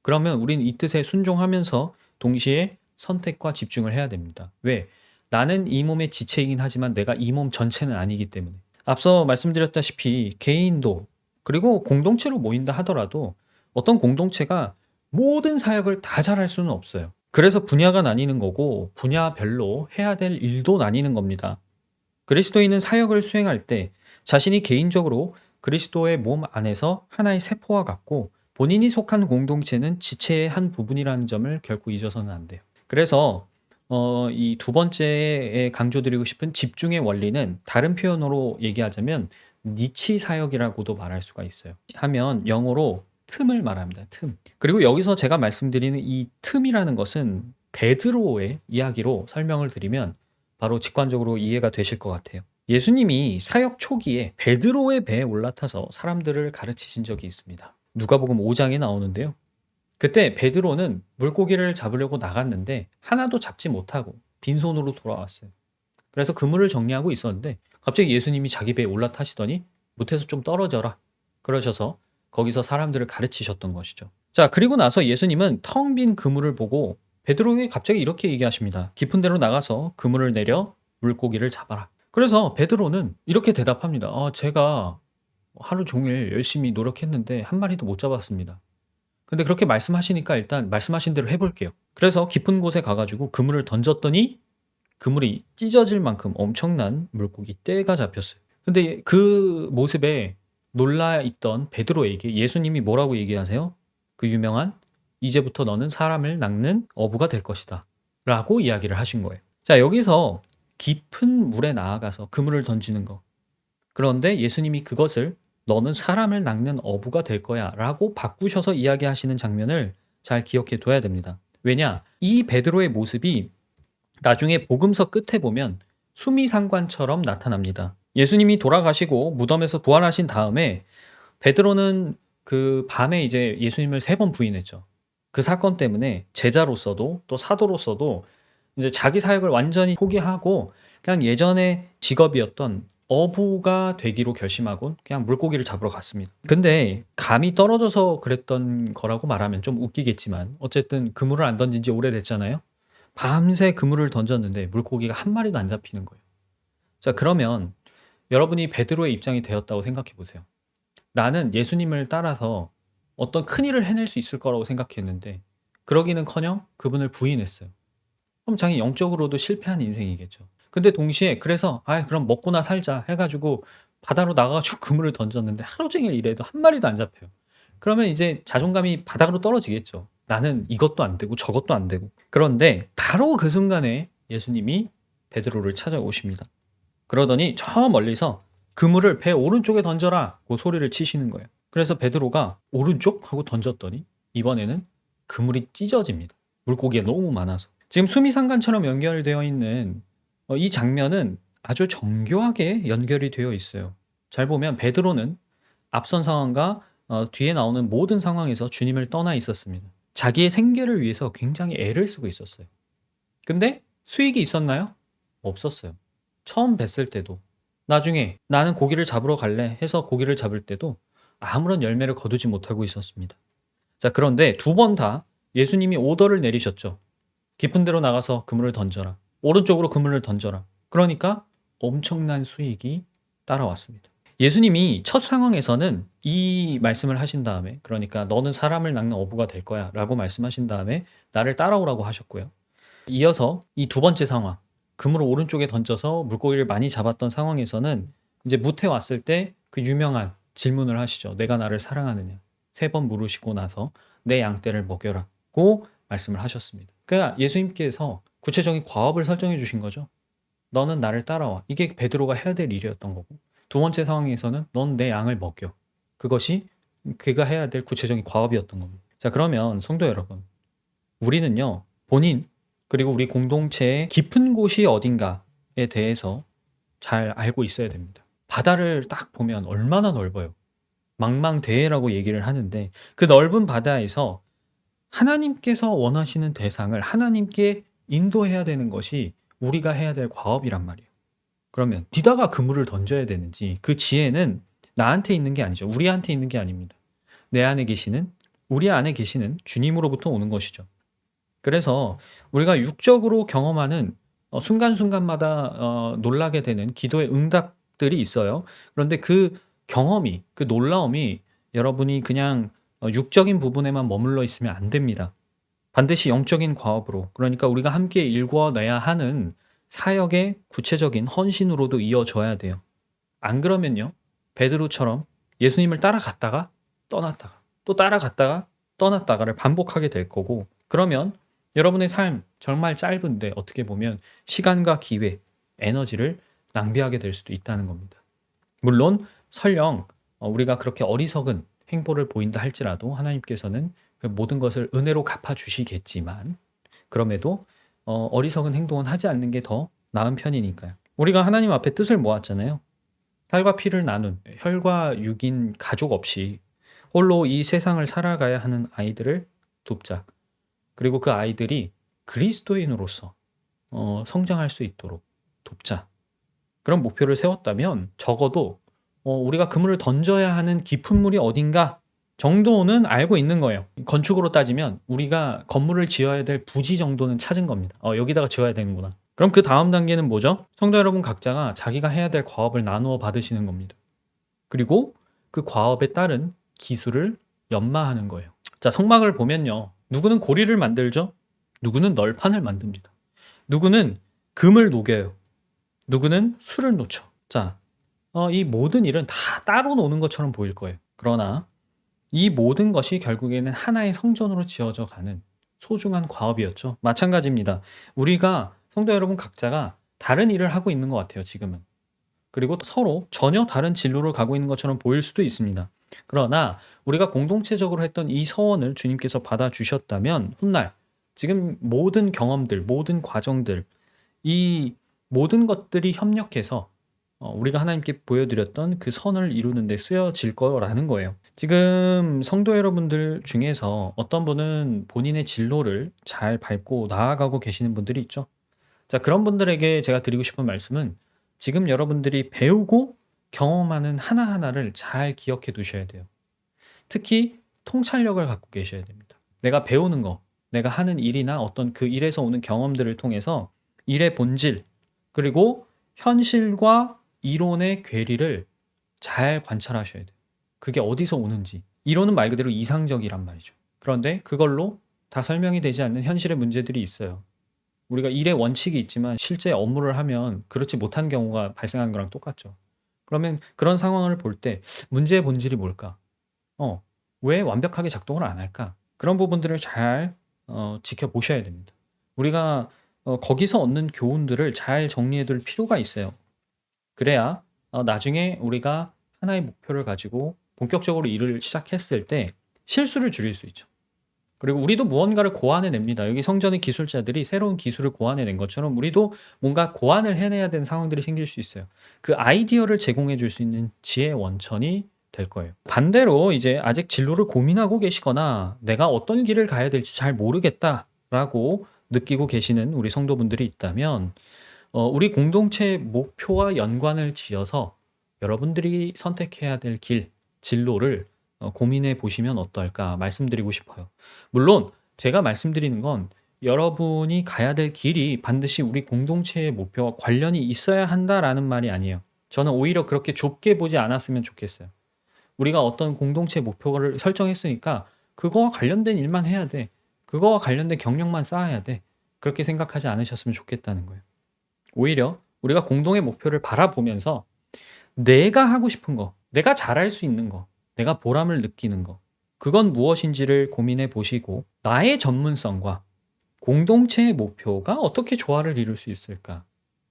그러면 우리는 이 뜻에 순종하면서 동시에 선택과 집중을 해야 됩니다. 왜? 나는 이 몸의 지체이긴 하지만 내가 이 몸 전체는 아니기 때문에. 앞서 말씀드렸다시피 개인도 그리고 공동체로 모인다 하더라도 어떤 공동체가 모든 사역을 다 잘할 수는 없어요. 그래서 분야가 나뉘는 거고 분야별로 해야 될 일도 나뉘는 겁니다. 그리스도인은 사역을 수행할 때 자신이 개인적으로 그리스도의 몸 안에서 하나의 세포와 같고 본인이 속한 공동체는 지체의 한 부분이라는 점을 결코 잊어서는 안 돼요. 그래서 이 두 번째에 강조드리고 싶은 집중의 원리는 다른 표현으로 얘기하자면 니치 사역이라고도 말할 수가 있어요. 하면 영어로 틈을 말합니다. 틈. 그리고 여기서 제가 말씀드리는 이 틈이라는 것은 베드로의 이야기로 설명을 드리면 바로 직관적으로 이해가 되실 것 같아요. 예수님이 사역 초기에 베드로의 배에 올라타서 사람들을 가르치신 적이 있습니다. 누가복음 5장에 나오는데요. 그때 베드로는 물고기를 잡으려고 나갔는데 하나도 잡지 못하고 빈손으로 돌아왔어요. 그래서 그물을 정리하고 있었는데 갑자기 예수님이 자기 배에 올라타시더니 못해서 좀 떨어져라 그러셔서 거기서 사람들을 가르치셨던 것이죠. 자, 그리고 나서 예수님은 텅 빈 그물을 보고 베드로에게 갑자기 이렇게 얘기하십니다. 깊은 데로 나가서 그물을 내려 물고기를 잡아라. 그래서 베드로는 이렇게 대답합니다. 제가 하루 종일 열심히 노력했는데 한 마리도 못 잡았습니다. 근데 그렇게 말씀하시니까 일단 말씀하신 대로 해볼게요. 그래서 깊은 곳에 가가지고 그물을 던졌더니 그물이 찢어질 만큼 엄청난 물고기 떼가 잡혔어요. 근데 그 모습에 놀라 있던 베드로에게 예수님이 뭐라고 얘기하세요? 그 유명한 이제부터 너는 사람을 낚는 어부가 될 것이다 라고 이야기를 하신 거예요. 자, 여기서 깊은 물에 나아가서 그물을 던지는 거. 그런데 예수님이 그것을 너는 사람을 낚는 어부가 될 거야 라고 바꾸셔서 이야기하시는 장면을 잘 기억해 둬야 됩니다. 왜냐? 이 베드로의 모습이 나중에 복음서 끝에 보면 수미상관처럼 나타납니다. 예수님이 돌아가시고 무덤에서 부활하신 다음에 베드로는 그 밤에 이제 예수님을 3번 부인했죠. 그 사건 때문에 제자로서도 또 사도로서도 이제 자기 사역을 완전히 포기하고 그냥 예전에 직업이었던 어부가 되기로 결심하고 그냥 물고기를 잡으러 갔습니다. 근데 감이 떨어져서 그랬던 거라고 말하면 좀 웃기겠지만 어쨌든 그물을 안 던진 지 오래됐잖아요. 밤새 그물을 던졌는데 물고기가 한 마리도 안 잡히는 거예요. 자, 그러면 여러분이 베드로의 입장이 되었다고 생각해 보세요. 나는 예수님을 따라서 어떤 큰일을 해낼 수 있을 거라고 생각했는데 그러기는커녕 그분을 부인했어요. 그럼 자기 영적으로도 실패한 인생이겠죠. 근데 동시에 그래서 그럼 먹고나 살자 해 가지고 바다로 나가 가지고 그물을 던졌는데 하루 종일 일해도 한 마리도 안 잡혀요. 그러면 이제 자존감이 바닥으로 떨어지겠죠. 나는 이것도 안 되고 저것도 안 되고. 그런데 바로 그 순간에 예수님이 베드로를 찾아오십니다. 그러더니 저 멀리서 그물을 배 오른쪽에 던져라 고 소리를 치시는 거예요. 그래서 베드로가 오른쪽 하고 던졌더니 이번에는 그물이 찢어집니다. 물고기가 너무 많아서. 지금 수미상관처럼 연결되어 있는 이 장면은 아주 정교하게 연결이 되어 있어요. 잘 보면 베드로는 앞선 상황과 뒤에 나오는 모든 상황에서 주님을 떠나 있었습니다. 자기의 생계를 위해서 굉장히 애를 쓰고 있었어요. 근데 수익이 있었나요? 없었어요. 처음 뵀을 때도, 나중에 나는 고기를 잡으러 갈래 해서 고기를 잡을 때도 아무런 열매를 거두지 못하고 있었습니다. 자, 그런데 두 번 다 예수님이 오더를 내리셨죠. 깊은 데로 나가서 그물을 던져라. 오른쪽으로 그물을 던져라. 그러니까 엄청난 수익이 따라왔습니다. 예수님이 첫 상황에서는 이 말씀을 하신 다음에, 그러니까 너는 사람을 낚는 어부가 될 거야 라고 말씀하신 다음에 나를 따라오라고 하셨고요. 이어서 이 두 번째 상황, 그물을 오른쪽에 던져서 물고기를 많이 잡았던 상황에서는 이제 무태 왔을 때 그 유명한 질문을 하시죠. 내가 나를 사랑하느냐? 3번 물으시고 나서 내 양떼를 먹여라고 말씀을 하셨습니다. 그러니까 예수님께서 구체적인 과업을 설정해 주신 거죠. 너는 나를 따라와. 이게 베드로가 해야 될 일이었던 거고, 두 번째 상황에서는 넌 내 양을 먹여. 그것이 그가 해야 될 구체적인 과업이었던 겁니다. 자, 그러면 성도 여러분, 우리는요, 본인 그리고 우리 공동체의 깊은 곳이 어딘가에 대해서 잘 알고 있어야 됩니다. 바다를 딱 보면 얼마나 넓어요. 망망대해라고 얘기를 하는데 그 넓은 바다에서 하나님께서 원하시는 대상을 하나님께 인도해야 되는 것이 우리가 해야 될 과업이란 말이에요. 그러면 뒤다가 그물을 던져야 되는지, 그 지혜는 나한테 있는 게 아니죠. 우리한테 있는 게 아닙니다. 내 안에 계시는, 우리 안에 계시는 주님으로부터 오는 것이죠. 그래서 우리가 육적으로 경험하는 순간순간마다 놀라게 되는 기도의 응답들이 있어요. 그런데 그 경험이, 그 놀라움이 여러분이 그냥 육적인 부분에만 머물러 있으면 안 됩니다. 반드시 영적인 과업으로, 그러니까 우리가 함께 일궈내야 하는 사역의 구체적인 헌신으로도 이어져야 돼요. 안 그러면요, 베드로처럼 예수님을 따라갔다가 떠났다가 또 따라갔다가 떠났다가를 반복하게 될 거고, 그러면 여러분의 삶 정말 짧은데 어떻게 보면 시간과 기회, 에너지를 낭비하게 될 수도 있다는 겁니다. 물론 설령 우리가 그렇게 어리석은 행보를 보인다 할지라도 하나님께서는 그 모든 것을 은혜로 갚아주시겠지만, 그럼에도 어리석은 행동은 하지 않는 게 더 나은 편이니까요. 우리가 하나님 앞에 뜻을 모았잖아요. 살과 피를 나눈 혈과 육인 가족 없이 홀로 이 세상을 살아가야 하는 아이들을 돕자. 그리고 그 아이들이 그리스도인으로서 성장할 수 있도록 돕자. 그런 목표를 세웠다면 적어도 우리가 그물을 던져야 하는 깊은 물이 어딘가 정도는 알고 있는 거예요. 건축으로 따지면 우리가 건물을 지어야 될 부지 정도는 찾은 겁니다. 여기다가 지어야 되는구나. 그럼 그 다음 단계는 뭐죠? 성도 여러분 각자가 자기가 해야 될 과업을 나누어 받으시는 겁니다. 그리고 그 과업에 따른 기술을 연마하는 거예요. 자, 성막을 보면요, 누구는 고리를 만들죠? 누구는 널판을 만듭니다. 누구는 금을 녹여요. 누구는 술을 놓죠. 자, 이 모든 일은 다 따로 노는 것처럼 보일 거예요. 그러나 이 모든 것이 결국에는 하나의 성전으로 지어져 가는 소중한 과업이었죠. 마찬가지입니다. 우리가 성도 여러분 각자가 다른 일을 하고 있는 것 같아요, 지금은. 그리고 서로 전혀 다른 진로를 가고 있는 것처럼 보일 수도 있습니다. 그러나 우리가 공동체적으로 했던 이 서원을 주님께서 받아주셨다면 훗날 지금 모든 경험들, 모든 과정들, 이 모든 것들이 협력해서 우리가 하나님께 보여드렸던 그 선을 이루는 데 쓰여질 거라는 거예요. 지금 성도 여러분들 중에서 어떤 분은 본인의 진로를 잘 밟고 나아가고 계시는 분들이 있죠. 자, 그런 분들에게 제가 드리고 싶은 말씀은 지금 여러분들이 배우고 경험하는 하나하나를 잘 기억해 두셔야 돼요. 특히 통찰력을 갖고 계셔야 됩니다. 내가 배우는 거, 내가 하는 일이나 어떤 그 일에서 오는 경험들을 통해서 일의 본질, 그리고 현실과 이론의 괴리를 잘 관찰하셔야 돼요. 그게 어디서 오는지, 이론은 말 그대로 이상적이란 말이죠. 그런데 그걸로 다 설명이 되지 않는 현실의 문제들이 있어요. 우리가 일의 원칙이 있지만 실제 업무를 하면 그렇지 못한 경우가 발생하는 거랑 똑같죠. 그러면 그런 상황을 볼 때 문제의 본질이 뭘까? 왜 완벽하게 작동을 안 할까? 그런 부분들을 잘 지켜보셔야 됩니다. 우리가 거기서 얻는 교훈들을 잘 정리해 둘 필요가 있어요. 그래야 나중에 우리가 하나의 목표를 가지고 본격적으로 일을 시작했을 때 실수를 줄일 수 있죠. 그리고 우리도 무언가를 고안해냅니다. 여기 성전의 기술자들이 새로운 기술을 고안해낸 것처럼 우리도 뭔가 고안을 해내야 되는 상황들이 생길 수 있어요. 그 아이디어를 제공해 줄 수 있는 지혜 원천이 될 거예요. 반대로 이제 아직 진로를 고민하고 계시거나 내가 어떤 길을 가야 될지 잘 모르겠다라고 느끼고 계시는 우리 성도분들이 있다면 우리 공동체의 목표와 연관을 지어서 여러분들이 선택해야 될 길, 진로를 고민해 보시면 어떨까 말씀드리고 싶어요. 물론 제가 말씀드리는 건 여러분이 가야 될 길이 반드시 우리 공동체의 목표와 관련이 있어야 한다라는 말이 아니에요. 저는 오히려 그렇게 좁게 보지 않았으면 좋겠어요. 우리가 어떤 공동체 목표를 설정했으니까 그거와 관련된 일만 해야 돼. 그거와 관련된 경력만 쌓아야 돼. 그렇게 생각하지 않으셨으면 좋겠다는 거예요. 오히려 우리가 공동의 목표를 바라보면서 내가 하고 싶은 거, 내가 잘할 수 있는 거, 내가 보람을 느끼는 거, 그건 무엇인지를 고민해 보시고 나의 전문성과 공동체의 목표가 어떻게 조화를 이룰 수 있을까?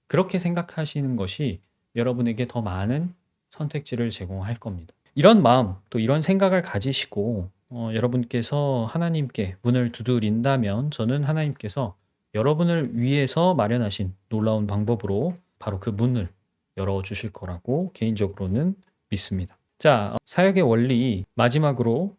그렇게 생각하시는 것이 여러분에게 더 많은 선택지를 제공할 겁니다. 이런 마음, 또 이런 생각을 가지시고 여러분께서 하나님께 문을 두드린다면 저는 하나님께서 여러분을 위해서 마련하신 놀라운 방법으로 바로 그 문을 열어주실 거라고 개인적으로는 믿습니다. 자, 사역의 원리 마지막으로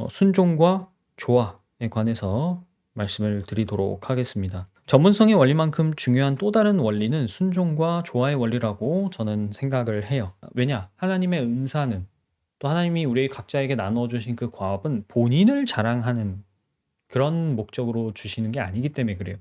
순종과 조화에 관해서 말씀을 드리도록 하겠습니다. 전문성의 원리만큼 중요한 또 다른 원리는 순종과 조화의 원리라고 저는 생각을 해요. 왜냐? 하나님의 은사는 또 하나님이 우리 각자에게 나누어 주신 그 과업은 본인을 자랑하는 그런 목적으로 주시는 게 아니기 때문에 그래요.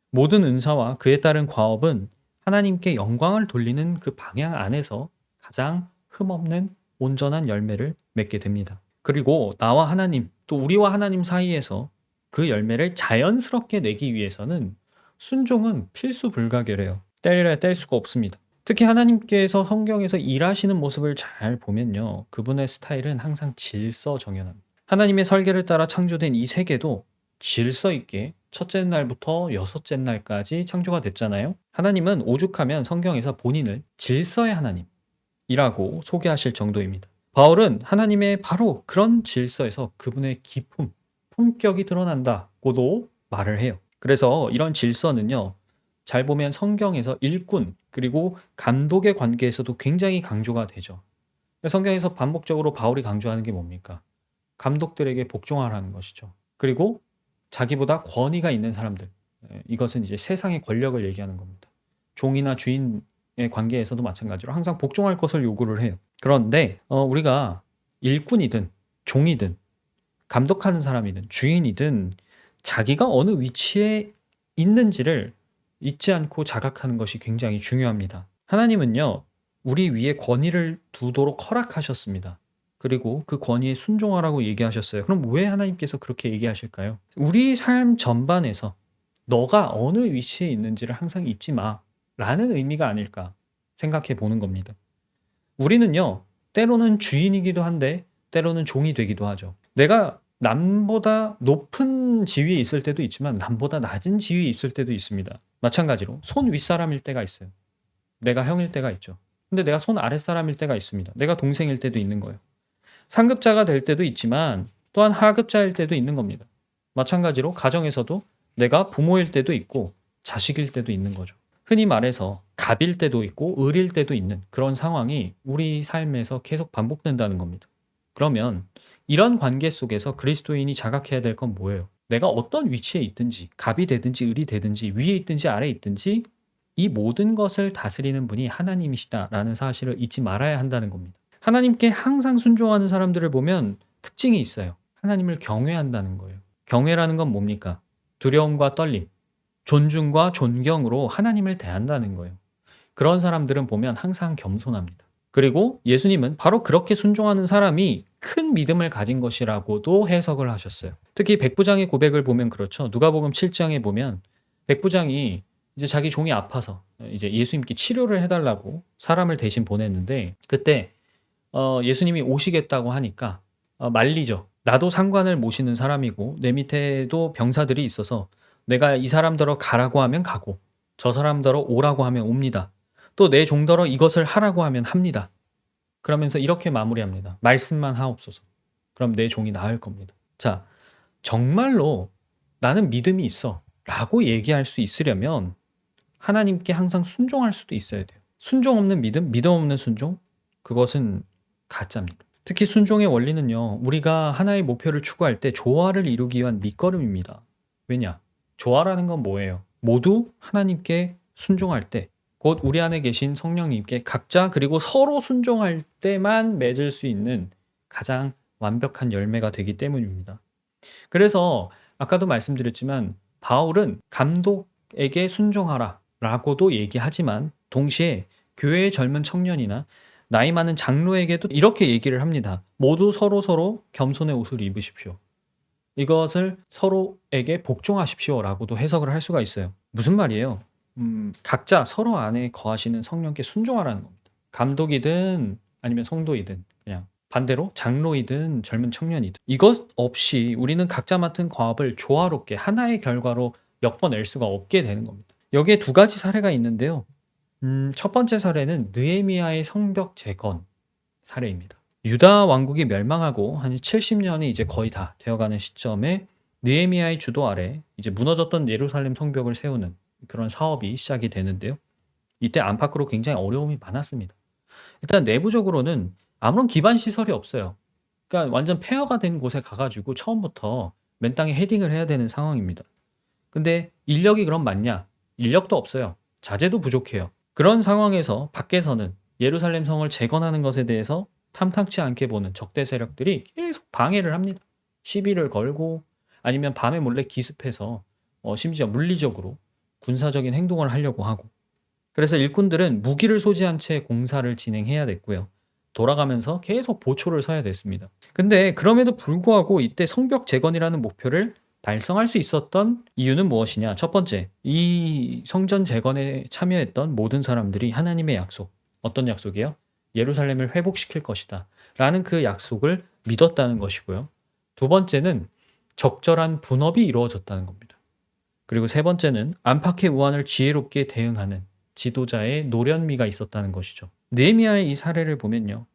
모든 은사와 그에 따른 과업은 하나님께 영광을 돌리는 그 방향 안에서 가장 흠없는 온전한 열매를 맺게 됩니다. 그리고 나와 하나님, 또 우리와 하나님 사이에서 그 열매를 자연스럽게 내기 위해서는 순종은 필수 불가결해요. 뗄래야 뗄 수가 없습니다. 특히 하나님께서 성경에서 일하시는 모습을 잘 보면요. 그분의 스타일은 항상 질서정연합니다. 하나님의 설계를 따라 창조된 이 세계도 질서 있게 첫째 날부터 여섯째 날까지 창조가 됐잖아요. 하나님은 오죽하면 성경에서 본인을 질서의 하나님이라고 소개하실 정도입니다. 바울은 하나님의 바로 그런 질서에서 그분의 기품, 품격이 드러난다고도 말을 해요. 그래서 이런 질서는요. 잘 보면 성경에서 일꾼 그리고 감독의 관계에서도 굉장히 강조가 되죠. 성경에서 반복적으로 바울이 강조하는 게 뭡니까? 감독들에게 복종하라는 것이죠. 그리고 자기보다 권위가 있는 사람들. 이것은 이제 세상의 권력을 얘기하는 겁니다. 종이나 주인의 관계에서도 마찬가지로 항상 복종할 것을 요구를 해요. 그런데 우리가 일꾼이든 종이든 감독하는 사람이든 주인이든 자기가 어느 위치에 있는지를 잊지 않고 자각하는 것이 굉장히 중요합니다. 하나님은요, 우리 위에 권위를 두도록 허락하셨습니다. 그리고 그 권위에 순종하라고 얘기하셨어요. 그럼 왜 하나님께서 그렇게 얘기하실까요? 우리 삶 전반에서 너가 어느 위치에 있는지를 항상 잊지 마 라는 의미가 아닐까 생각해 보는 겁니다. 우리는요, 때로는 주인이기도 한데 때로는 종이 되기도 하죠. 내가 남보다 높은 지위에 있을 때도 있지만 남보다 낮은 지위에 있을 때도 있습니다. 마찬가지로 손 윗사람일 때가 있어요. 내가 형일 때가 있죠. 근데 내가 손 아랫사람일 때가 있습니다. 내가 동생일 때도 있는 거예요. 상급자가 될 때도 있지만 또한 하급자일 때도 있는 겁니다. 마찬가지로 가정에서도 내가 부모일 때도 있고 자식일 때도 있는 거죠. 흔히 말해서 갑일 때도 있고 을일 때도 있는 그런 상황이 우리 삶에서 계속 반복된다는 겁니다. 그러면 이런 관계 속에서 그리스도인이 자각해야 될 건 뭐예요? 내가 어떤 위치에 있든지 갑이 되든지 을이 되든지 위에 있든지 아래에 있든지 이 모든 것을 다스리는 분이 하나님이시다라는 사실을 잊지 말아야 한다는 겁니다. 하나님께 항상 순종하는 사람들을 보면 특징이 있어요. 하나님을 경외한다는 거예요. 경외라는 건 뭡니까? 두려움과 떨림, 존중과 존경으로 하나님을 대한다는 거예요. 그런 사람들은 보면 항상 겸손합니다. 그리고 예수님은 바로 그렇게 순종하는 사람이 큰 믿음을 가진 것이라고도 해석을 하셨어요. 특히 백부장의 고백을 보면 그렇죠. 누가복음 7장에 보면 백부장이 이제 자기 종이 아파서 이제 예수님께 치료를 해달라고 사람을 대신 보냈는데 그때 예수님이 오시겠다고 하니까 말리죠. 나도 상관을 모시는 사람이고 내 밑에도 병사들이 있어서 내가 이 사람더러 가라고 하면 가고 저 사람더러 오라고 하면 옵니다. 또 내 종더러 이것을 하라고 하면 합니다. 그러면서 이렇게 마무리합니다. 말씀만 하옵소서. 그럼 내 종이 나을 겁니다. 자, 정말로 나는 믿음이 있어 라고 얘기할 수 있으려면 하나님께 항상 순종할 수도 있어야 돼요. 순종 없는 믿음, 믿음 없는 순종, 그것은 가짜입니다. 특히 순종의 원리는요, 우리가 하나의 목표를 추구할 때 조화를 이루기 위한 밑거름입니다. 왜냐? 조화라는 건 뭐예요? 모두 하나님께 순종할 때, 곧 우리 안에 계신 성령님께 각자 그리고 서로 순종할 때만 맺을 수 있는 가장 완벽한 열매가 되기 때문입니다. 그래서 아까도 말씀드렸지만 바울은 감독에게 순종하라 라고도 얘기하지만 동시에 교회의 젊은 청년이나 나이 많은 장로에게도 이렇게 얘기를 합니다. 모두 서로 겸손의 옷을 입으십시오. 이것을 서로에게 복종하십시오 라고도 해석을 할 수가 있어요. 무슨 말이에요? 각자 서로 안에 거하시는 성령께 순종하라는 겁니다. 감독이든 아니면 성도이든 그냥 반대로 장로이든 젊은 청년이든 이것 없이 우리는 각자 맡은 과업을 조화롭게 하나의 결과로 엮어낼 수가 없게 되는 겁니다. 여기에 두 가지 사례가 있는데요. 첫 번째 사례는 느헤미야의 성벽 재건 사례입니다. 유다 왕국이 멸망하고 한 70년이 이제 거의 다 되어가는 시점에 느헤미야의 주도 아래 이제 무너졌던 예루살렘 성벽을 세우는 그런 사업이 시작이 되는데요. 이때 안팎으로 굉장히 어려움이 많았습니다. 일단 내부적으로는 아무런 기반 시설이 없어요. 그러니까 완전 폐허가 된 곳에 가가지고 처음부터 맨 땅에 헤딩을 해야 되는 상황입니다. 근데 인력이 그럼 많냐? 인력도 없어요. 자재도 부족해요. 그런 상황에서 밖에서는 예루살렘 성을 재건하는 것에 대해서 탐탁치 않게 보는 적대 세력들이 계속 방해를 합니다. 시비를 걸고 아니면 밤에 몰래 기습해서 심지어 물리적으로 군사적인 행동을 하려고 하고 그래서 일꾼들은 무기를 소지한 채 공사를 진행해야 됐고요. 돌아가면서 계속 보초를 서야 됐습니다. 근데 그럼에도 불구하고 이때 성벽 재건이라는 목표를 달성할 수 있었던 이유는 무엇이냐? 첫 번째, 이 성전 재건에 참여했던 모든 사람들이 하나님의 약속, 어떤 약속이요? 예루살렘을 회복시킬 것이다 라는 그 약속을 믿었다는 것이고요. 두 번째는 적절한 분업이 이루어졌다는 겁니다. 그리고 세 번째는 안팎의 우환을 지혜롭게 대응하는 지도자의 노련미가 있었다는 것이죠. 느헤미야의 이 사례를 보면요.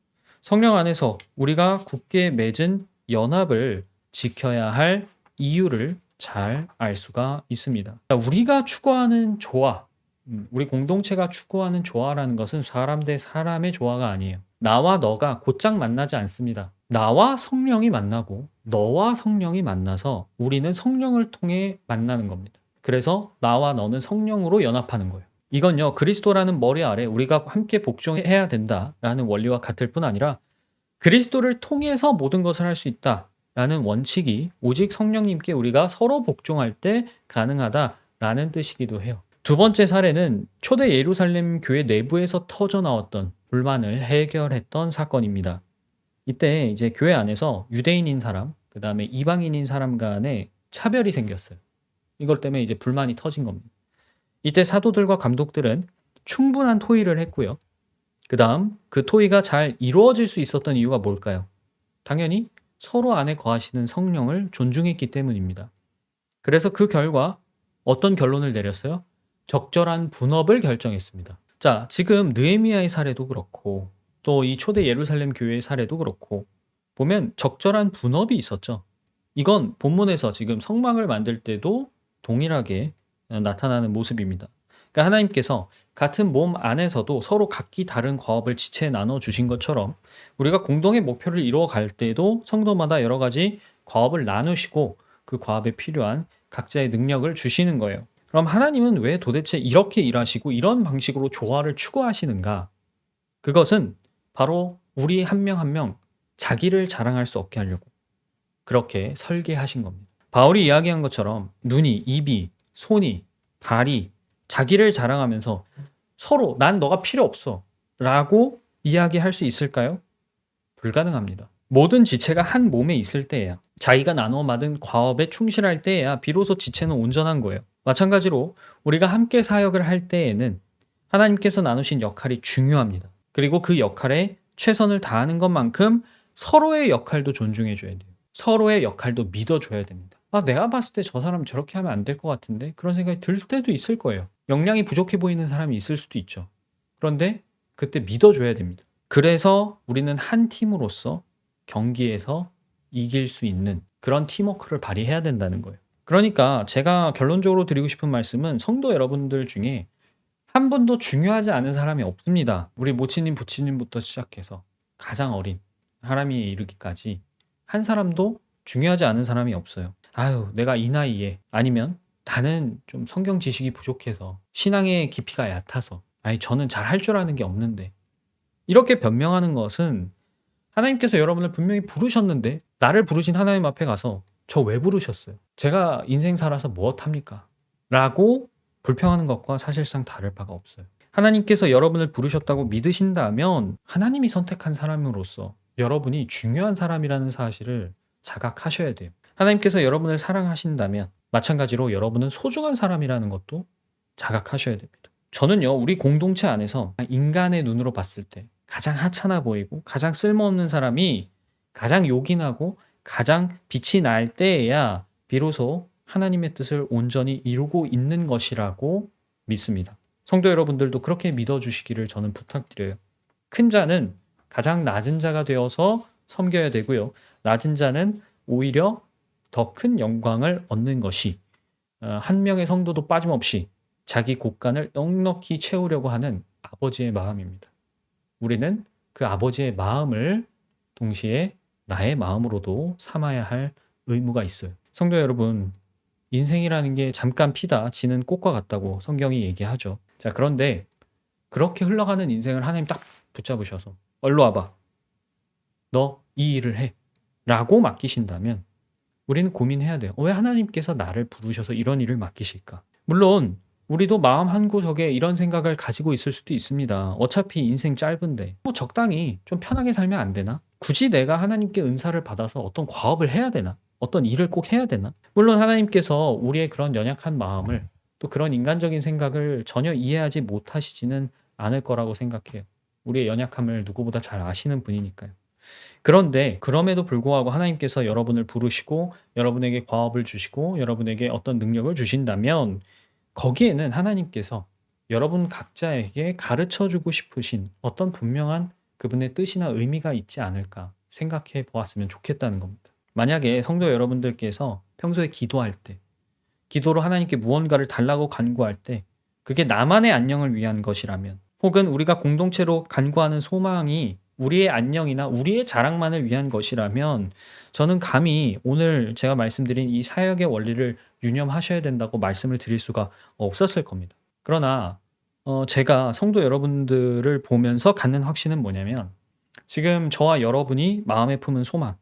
성령 안에서 우리가 굳게 맺은 연합을 지켜야 할 이유를 잘 알 수가 있습니다. 우리가 추구하는 조화, 우리 공동체가 추구하는 조화라는 것은 사람 대 사람의 조화가 아니에요. 나와 너가 곧장 만나지 않습니다. 나와 성령이 만나고 너와 성령이 만나서 우리는 성령을 통해 만나는 겁니다. 그래서 나와 너는 성령으로 연합하는 거예요. 이건요, 그리스도라는 머리 아래 우리가 함께 복종해야 된다라는 원리와 같을 뿐 아니라 그리스도를 통해서 모든 것을 할 수 있다라는 원칙이 오직 성령님께 우리가 서로 복종할 때 가능하다라는 뜻이기도 해요. 두 번째 사례는 초대 예루살렘 교회 내부에서 터져 나왔던 불만을 해결했던 사건입니다. 이때 이제 교회 안에서 유대인인 사람, 그 다음에 이방인인 사람 간에 차별이 생겼어요. 이것 때문에 이제 불만이 터진 겁니다. 이때 사도들과 감독들은 충분한 토의를 했고요. 그 다음 그 토의가 잘 이루어질 수 있었던 이유가 뭘까요? 당연히 서로 안에 거하시는 성령을 존중했기 때문입니다. 그래서 그 결과 어떤 결론을 내렸어요? 적절한 분업을 결정했습니다. 자, 지금 느헤미야의 사례도 그렇고 또 이 초대 예루살렘 교회의 사례도 그렇고 보면 적절한 분업이 있었죠. 이건 본문에서 지금 성막을 만들 때도 동일하게 나타나는 모습입니다. 그러니까 하나님께서 같은 몸 안에서도 서로 각기 다른 과업을 지체 나눠 주신 것처럼 우리가 공동의 목표를 이루어 갈 때도 성도마다 여러 가지 과업을 나누시고 그 과업에 필요한 각자의 능력을 주시는 거예요. 그럼 하나님은 왜 도대체 이렇게 일하시고 이런 방식으로 조화를 추구하시는가? 그것은 바로 우리 한 명 한 명 자기를 자랑할 수 없게 하려고 그렇게 설계하신 겁니다. 바울이 이야기한 것처럼 눈이, 입이, 손이, 발이 자기를 자랑하면서 서로 난 너가 필요 없어 라고 이야기할 수 있을까요? 불가능합니다. 모든 지체가 한 몸에 있을 때야, 자기가 나누어 받은 과업에 충실할 때야 비로소 지체는 온전한 거예요. 마찬가지로 우리가 함께 사역을 할 때에는 하나님께서 나누신 역할이 중요합니다. 그리고 그 역할에 최선을 다하는 것만큼 서로의 역할도 존중해 줘야 돼요. 서로의 역할도 믿어줘야 됩니다. 내가 봤을 때 저 사람 저렇게 하면 안 될 것 같은데, 그런 생각이 들 때도 있을 거예요. 역량이 부족해 보이는 사람이 있을 수도 있죠. 그런데 그때 믿어줘야 됩니다. 그래서 우리는 한 팀으로서 경기에서 이길 수 있는 그런 팀워크를 발휘해야 된다는 거예요. 그러니까 제가 결론적으로 드리고 싶은 말씀은, 성도 여러분들 중에 한 분도 중요하지 않은 사람이 없습니다. 우리 모치님, 부치님부터 시작해서 가장 어린 하람이에 이르기까지 한 사람도 중요하지 않은 사람이 없어요. 아유, 내가 이 나이에, 아니면 나는 좀 성경 지식이 부족해서, 신앙의 깊이가 얕아서, 아니 저는 잘 할 줄 아는 게 없는데, 이렇게 변명하는 것은 하나님께서 여러분을 분명히 부르셨는데, 나를 부르신 하나님 앞에 가서 저 왜 부르셨어요? 제가 인생 살아서 무엇합니까? 라고 불평하는 것과 사실상 다를 바가 없어요. 하나님께서 여러분을 부르셨다고 믿으신다면 하나님이 선택한 사람으로서 여러분이 중요한 사람이라는 사실을 자각하셔야 돼요. 하나님께서 여러분을 사랑하신다면 마찬가지로 여러분은 소중한 사람이라는 것도 자각하셔야 됩니다. 저는요, 우리 공동체 안에서 인간의 눈으로 봤을 때 가장 하찮아 보이고 가장 쓸모없는 사람이 가장 요긴하고 가장 빛이 날 때에야 비로소 하나님의 뜻을 온전히 이루고 있는 것이라고 믿습니다. 성도 여러분들도 그렇게 믿어주시기를 저는 부탁드려요. 큰 자는 가장 낮은 자가 되어서 섬겨야 되고요. 낮은 자는 오히려 더 큰 영광을 얻는 것이, 한 명의 성도도 빠짐없이 자기 곳간을 넉넉히 채우려고 하는 아버지의 마음입니다. 우리는 그 아버지의 마음을 동시에 나의 마음으로도 삼아야 할 의무가 있어요. 성도 여러분, 인생이라는 게 잠깐 피다 지는 꽃과 같다고 성경이 얘기하죠. 자, 그런데 그렇게 흘러가는 인생을 하나님 딱 붙잡으셔서 얼로 와봐, 너 이 일을 해 라고 맡기신다면 우리는 고민해야 돼요. 왜 하나님께서 나를 부르셔서 이런 일을 맡기실까? 물론 우리도 마음 한구석에 이런 생각을 가지고 있을 수도 있습니다. 어차피 인생 짧은데 적당히 좀 편하게 살면 안 되나? 굳이 내가 하나님께 은사를 받아서 어떤 과업을 해야 되나? 어떤 일을 꼭 해야 되나? 물론 하나님께서 우리의 그런 연약한 마음을, 또 그런 인간적인 생각을 전혀 이해하지 못하시지는 않을 거라고 생각해요. 우리의 연약함을 누구보다 잘 아시는 분이니까요. 그런데 그럼에도 불구하고 하나님께서 여러분을 부르시고 여러분에게 과업을 주시고 여러분에게 어떤 능력을 주신다면, 거기에는 하나님께서 여러분 각자에게 가르쳐 주고 싶으신 어떤 분명한 그분의 뜻이나 의미가 있지 않을까 생각해 보았으면 좋겠다는 겁니다. 만약에 성도 여러분들께서 평소에 기도할 때, 기도로 하나님께 무언가를 달라고 간구할 때 그게 나만의 안녕을 위한 것이라면, 혹은 우리가 공동체로 간구하는 소망이 우리의 안녕이나 우리의 자랑만을 위한 것이라면, 저는 감히 오늘 제가 말씀드린 이 사역의 원리를 유념하셔야 된다고 말씀을 드릴 수가 없었을 겁니다. 그러나 제가 성도 여러분들을 보면서 갖는 확신은 뭐냐면, 지금 저와 여러분이 마음에 품은 소망,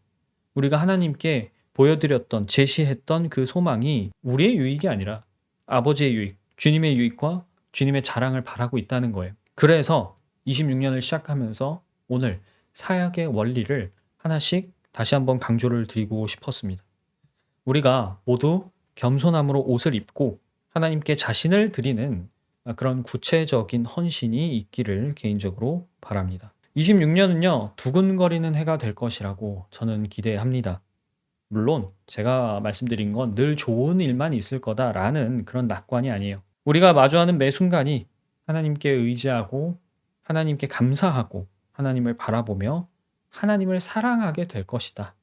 우리가 하나님께 보여드렸던, 제시했던 그 소망이 우리의 유익이 아니라 아버지의 유익, 주님의 유익과 주님의 자랑을 바라고 있다는 거예요. 그래서 26년을 시작하면서 오늘 사역의 원리를 하나씩 다시 한번 강조를 드리고 싶었습니다. 우리가 모두 겸손함으로 옷을 입고 하나님께 자신을 드리는 그런 구체적인 헌신이 있기를 개인적으로 바랍니다. 26년은요, 두근거리는 해가 될 것이라고 저는 기대합니다. 물론 제가 말씀드린 건 늘 좋은 일만 있을 거다라는 그런 낙관이 아니에요. 우리가 마주하는 매 순간이 하나님께 의지하고 하나님께 감사하고 하나님을 바라보며 하나님을 사랑하게 될 것이다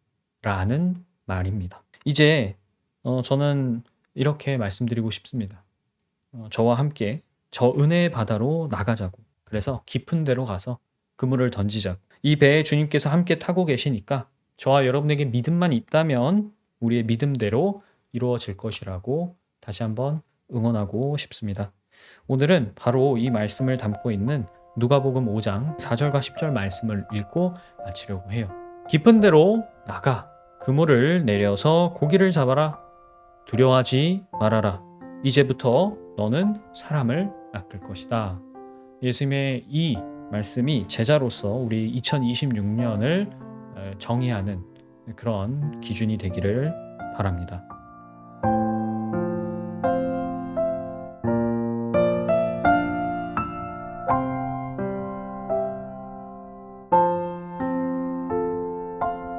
라는 말입니다. 이제 저는 이렇게 말씀드리고 싶습니다. 저와 함께 저 은혜의 바다로 나가자고. 그래서 깊은 데로 가서 그물을 던지자고. 이 배에 주님께서 함께 타고 계시니까 저와 여러분에게 믿음만 있다면 우리의 믿음대로 이루어질 것이라고 다시 한번 응원하고 싶습니다. 오늘은 바로 이 말씀을 담고 있는 누가복음 5장 4절과 10절 말씀을 읽고 마치려고 해요. 깊은 데로 나가 그물을 내려서 고기를 잡아라. 두려워하지 말아라. 이제부터 너는 사람을 낚을 것이다. 예수님의 이 말씀이 제자로서 우리 2026년을 정의하는 그런 기준이 되기를 바랍니다.